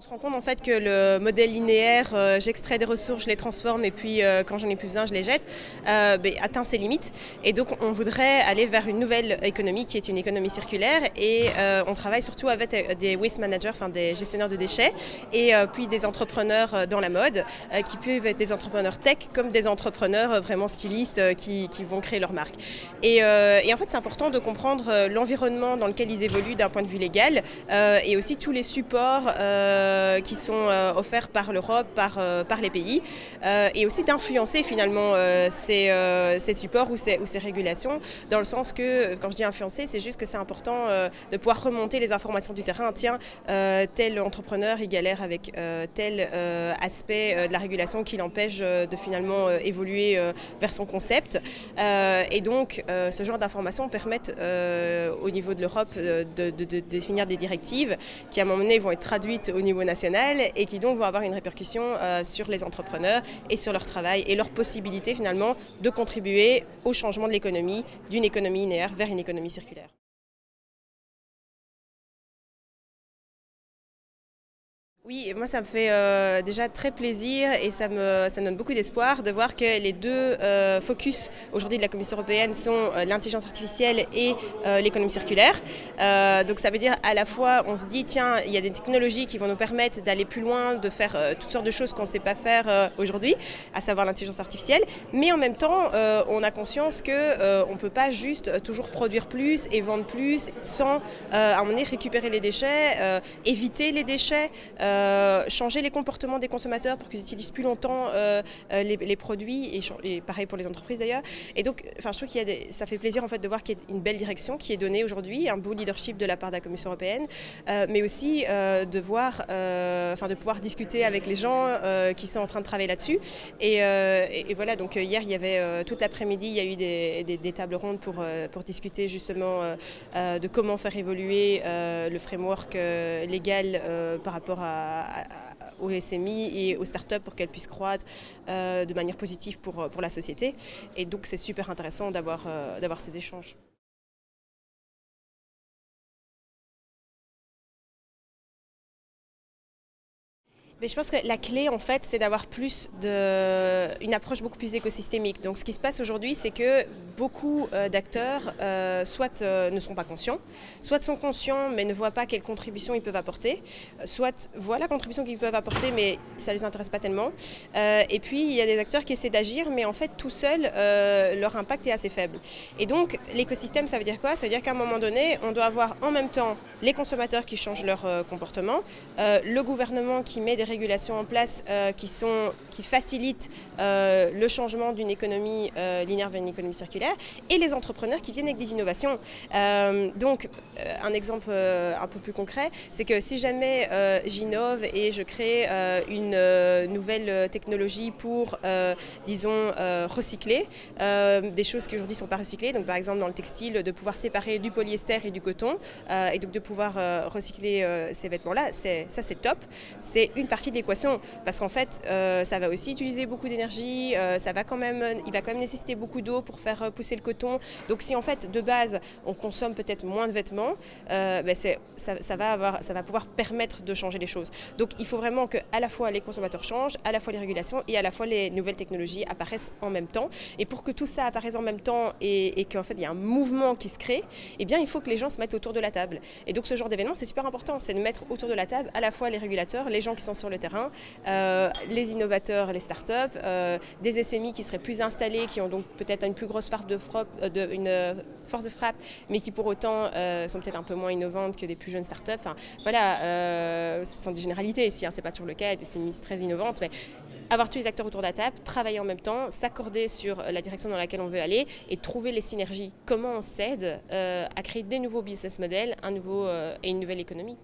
On se rend compte en fait que le modèle linéaire, j'extrais des ressources, je les transforme et puis quand j'en ai plus besoin, je les jette, atteint ses limites. Et donc on voudrait aller vers une nouvelle économie qui est une économie circulaire et on travaille surtout avec des waste managers, enfin des gestionnaires de déchets et puis des entrepreneurs dans la mode qui peuvent être des entrepreneurs tech comme des entrepreneurs vraiment stylistes qui vont créer leur marque. Et en fait c'est important de comprendre l'environnement dans lequel ils évoluent d'un point de vue légal et aussi tous les supports qui sont offerts par l'Europe, par les pays, et aussi d'influencer finalement ces supports ou ces régulations, dans le sens que, quand je dis influencer, c'est juste que c'est important de pouvoir remonter les informations du terrain. Tiens, tel entrepreneur, il galère avec tel aspect de la régulation qui l'empêche de finalement évoluer vers son concept. Et donc, ce genre d'informations permettent au niveau de l'Europe de définir des directives qui, à un moment donné, vont être traduites au niveau national et qui donc vont avoir une répercussion sur les entrepreneurs et sur leur travail et leur possibilité finalement de contribuer au changement de l'économie, d'une économie linéaire vers une économie circulaire. Oui, moi ça me fait déjà très plaisir et ça me donne beaucoup d'espoir de voir que les deux focus aujourd'hui de la Commission européenne sont l'intelligence artificielle et l'économie circulaire. Donc ça veut dire à la fois on se dit tiens, il y a des technologies qui vont nous permettre d'aller plus loin, de faire toutes sortes de choses qu'on ne sait pas faire aujourd'hui, à savoir l'intelligence artificielle, mais en même temps on a conscience qu'on ne peut pas juste toujours produire plus et vendre plus sans à un moment donné récupérer les déchets, éviter les déchets, changer les comportements des consommateurs pour qu'ils utilisent plus longtemps les produits et pareil pour les entreprises d'ailleurs. Et donc, je trouve ça fait plaisir en fait de voir qu'il y a une belle direction qui est donnée aujourd'hui, un beau leadership de la part de la Commission européenne, mais aussi de voir, de pouvoir discuter avec les gens qui sont en train de travailler là-dessus. Et voilà, donc hier il y avait toute l'après-midi, il y a eu des tables rondes pour discuter justement de comment faire évoluer le framework légal par rapport aux SMI et aux startups pour qu'elles puissent croître de manière positive pour la société. Et donc c'est super intéressant d'avoir ces échanges. Mais je pense que la clé, en fait, c'est d'avoir une approche beaucoup plus écosystémique. Donc, ce qui se passe aujourd'hui, c'est que beaucoup d'acteurs, soit ne sont pas conscients, soit sont conscients, mais ne voient pas quelle contribution ils peuvent apporter, soit voient la contribution qu'ils peuvent apporter, mais ça ne les intéresse pas tellement. Et puis, il y a des acteurs qui essaient d'agir, mais en fait, tout seul, leur impact est assez faible. Et donc, l'écosystème, ça veut dire quoi? Ça veut dire qu'à un moment donné, on doit avoir en même temps les consommateurs qui changent leur comportement, le gouvernement qui met des régulations en place qui facilitent le changement d'une économie linéaire vers une économie circulaire et les entrepreneurs qui viennent avec des innovations. Donc un exemple un peu plus concret, c'est que si jamais j'innove et je crée une nouvelle technologie pour, disons, recycler des choses qui aujourd'hui ne sont pas recyclées, donc par exemple dans le textile, de pouvoir séparer du polyester et du coton et donc de pouvoir recycler ces vêtements-là, ça c'est top. C'est une partie de l'équation parce qu'en fait ça va aussi utiliser beaucoup d'énergie, il va quand même nécessiter beaucoup d'eau pour faire pousser le coton. Donc si en fait de base on consomme peut-être moins de vêtements, ça va pouvoir permettre de changer les choses. Donc il faut vraiment que à la fois les consommateurs changent, à la fois les régulations et à la fois les nouvelles technologies apparaissent en même temps. Et pour que tout ça apparaisse en même temps et qu'en fait il y a un mouvement qui se crée, eh bien il faut que les gens se mettent autour de la table. Et donc ce genre d'événement c'est super important, c'est de mettre autour de la table à la fois les régulateurs, les gens qui sont sur le terrain, les innovateurs, les startups, des SMI qui seraient plus installés, qui ont donc peut-être une plus grosse force de frappe, mais qui pour autant sont peut-être un peu moins innovantes que des plus jeunes startups. Enfin, voilà, ce sont des généralités ici, hein, c'est pas toujours le cas, des SMI très innovantes, mais avoir tous les acteurs autour de la table, travailler en même temps, s'accorder sur la direction dans laquelle on veut aller et trouver les synergies. Comment on s'aide à créer des nouveaux business models, et une nouvelle économie.